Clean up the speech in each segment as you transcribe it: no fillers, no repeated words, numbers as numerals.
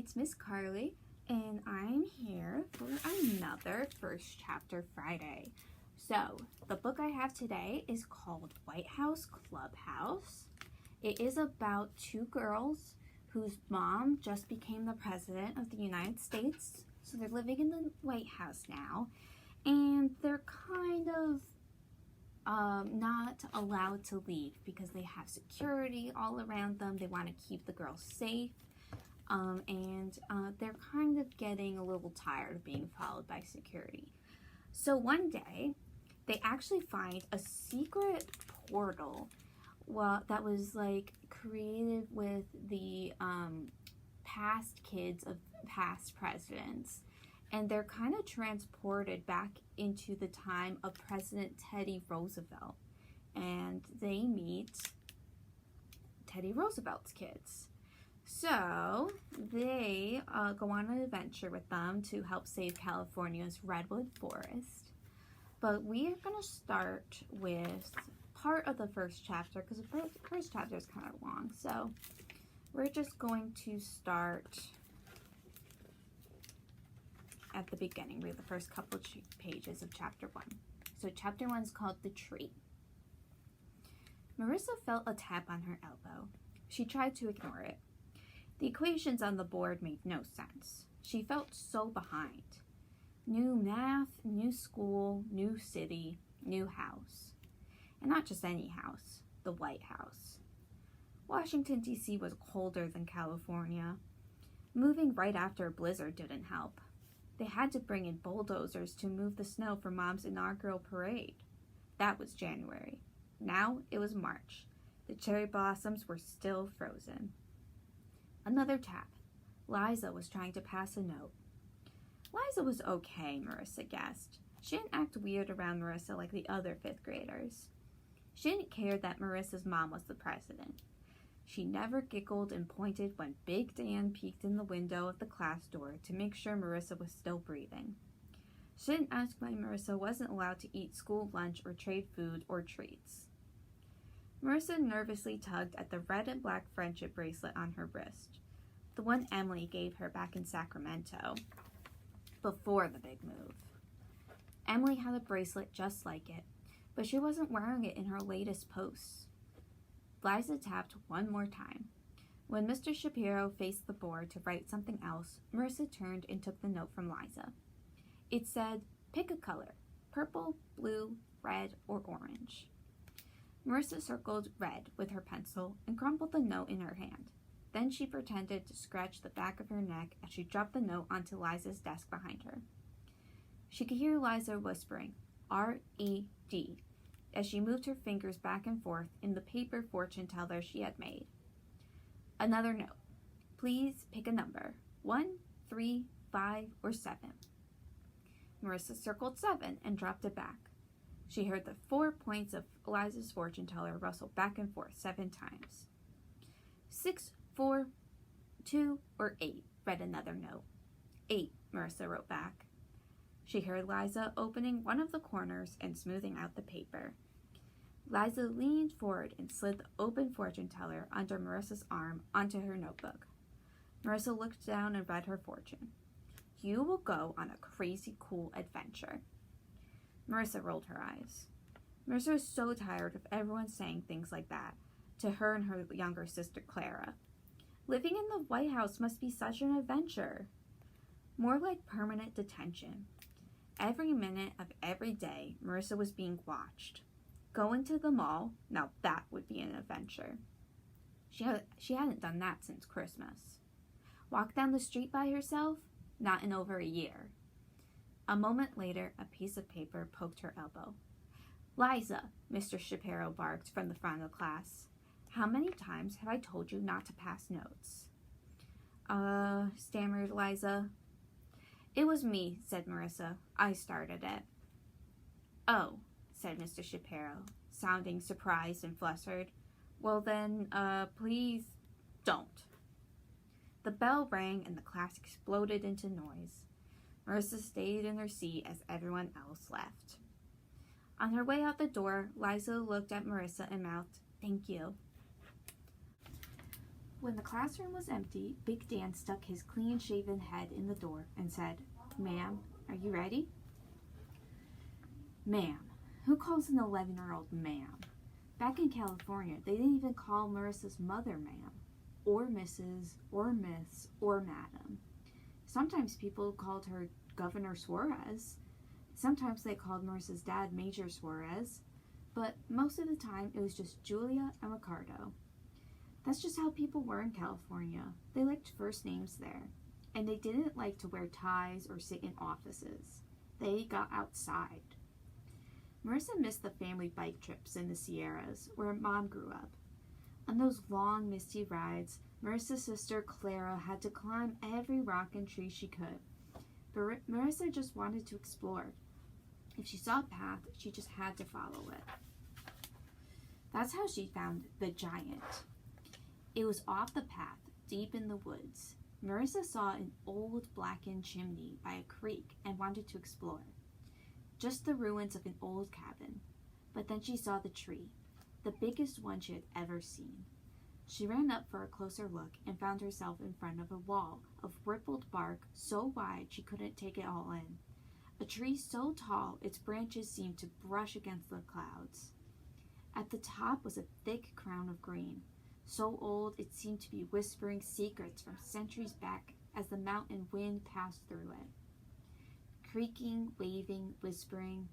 it's Miss Carlye, and I'm here for another First Chapter Friday. So, the book I have today is called White House Clubhouse. It is about two girls whose mom just became the President of the United States. So they're living in the White House now, and they're kind of not allowed to leave because they have security all around them. They want to keep the girls safe. And they're kind of getting a little tired of being followed by security. So one day, they actually find a secret portal that was like created with the past kids of past presidents. And they're kind of transported back into the time of President Teddy Roosevelt. And they meet Teddy Roosevelt's kids. So they go on an adventure with them to help save California's redwood forest. But we are going to start with part of the first chapter because the first chapter is kind of long. So we're just going to start at the beginning, read the first couple pages of chapter 1. So chapter 1 is called The Tree. Marissa felt a tap on her elbow. She tried to ignore it. The equations on the board made no sense. She felt so behind. New math, new school, new city, new house. And not just any house, the White House. Washington, D.C. was colder than California. Moving right after a blizzard didn't help. They had to bring in bulldozers to move the snow for Mom's inaugural parade. That was January. Now it was March. The cherry blossoms were still frozen. Another tap. Liza was trying to pass a note. Liza was okay, Marissa guessed. She didn't act weird around Marissa like the other 5th graders. She didn't care that Marissa's mom was the president. She never giggled and pointed when Big Dan peeked in the window of the class door to make sure Marissa was still breathing. She didn't ask why Marissa wasn't allowed to eat school lunch or trade food or treats. Marissa nervously tugged at the red and black friendship bracelet on her wrist, the one Emily gave her back in Sacramento before the big move. Emily had a bracelet just like it, but she wasn't wearing it in her latest posts. Liza tapped one more time. When Mr. Shapiro faced the board to write something else, Marissa turned and took the note from Liza. It said, "Pick a color, purple, blue, red, or orange." Marissa circled red with her pencil and crumpled the note in her hand. Then she pretended to scratch the back of her neck as she dropped the note onto Liza's desk behind her. She could hear Liza whispering, R-E-D, as she moved her fingers back and forth in the paper fortune teller she had made. Another note. Please pick a number. 1, 3, 5, or 7. Marissa circled 7 and dropped it back. She heard the 4 points of Liza's fortune teller rustle back and forth 7 times. 6, 4, 2, or 8, read another note. 8, Marissa wrote back. She heard Liza opening one of the corners and smoothing out the paper. Liza leaned forward and slid the open fortune teller under Marissa's arm onto her notebook. Marissa looked down and read her fortune. You will go on a crazy cool adventure. Marissa rolled her eyes. Marissa was so tired of everyone saying things like that to her and her younger sister Clara. Living in the White House must be such an adventure. More like permanent detention. Every minute of every day, Marissa was being watched. Going to the mall, now that would be an adventure. She hadn't done that since Christmas. Walk down the street by herself? Not in over a year. A moment later, a piece of paper poked her elbow. Liza, Mr. Shapiro barked from the front of the class. How many times have I told you not to pass notes? Stammered Liza. It was me, said Marissa. I started it. Oh, said Mr. Shapiro, sounding surprised and flustered. Well then, please don't. The bell rang and the class exploded into noise. Marissa stayed in her seat as everyone else left. On her way out the door, Liza looked at Marissa and mouthed, "Thank you." When the classroom was empty, Big Dan stuck his clean-shaven head in the door and said, "Ma'am, are you ready?" Ma'am. Who calls an 11-year-old ma'am? Back in California, they didn't even call Marissa's mother ma'am, or Mrs., or Miss, or Madam. Sometimes people called her Governor Suarez. Sometimes they called Marissa's dad Major Suarez. But most of the time, it was just Julia and Ricardo. That's just how people were in California. They liked first names there. And they didn't like to wear ties or sit in offices. They got outside. Marissa missed the family bike trips in the Sierras, where Mom grew up. On those long, misty rides, Marissa's sister Clara had to climb every rock and tree she could. But Marissa just wanted to explore. If she saw a path, she just had to follow it. That's how she found the giant. It was off the path, deep in the woods. Marissa saw an old blackened chimney by a creek and wanted to explore. Just the ruins of an old cabin. But then she saw the tree, the biggest one she had ever seen. She ran up for a closer look and found herself in front of a wall of rippled bark so wide she couldn't take it all in. A tree so tall its branches seemed to brush against the clouds. At the top was a thick crown of green, so old it seemed to be whispering secrets from centuries back as the mountain wind passed through it. Creaking, waving, whispering,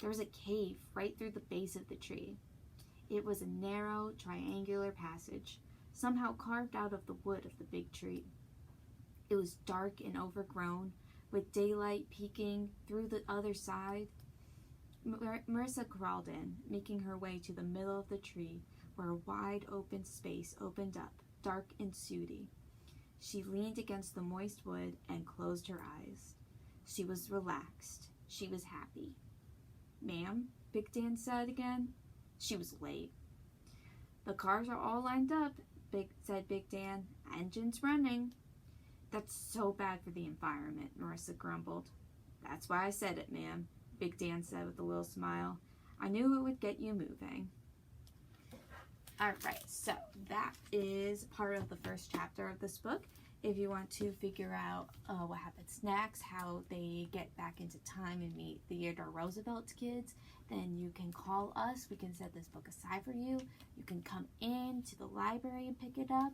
there was a cave right through the base of the tree. It was a narrow, triangular passage, somehow carved out of the wood of the big tree. It was dark and overgrown, with daylight peeking through the other side. Marissa crawled in, making her way to the middle of the tree, where a wide open space opened up, dark and sooty. She leaned against the moist wood and closed her eyes. She was relaxed. She was happy. "Ma'am," Big Dan said again. She was late. "The cars are all lined up," said Big Dan. "Engines running." "That's so bad for the environment," Marissa grumbled. "That's why I said it, ma'am," Big Dan said with a little smile. "I knew it would get you moving." Alright, so that is part of the first chapter of this book. If you want to figure out what happens next, how they get back into time and meet Theodore Roosevelt's kids, then you can call us. We can set this book aside for you. You can come in to the library and pick it up.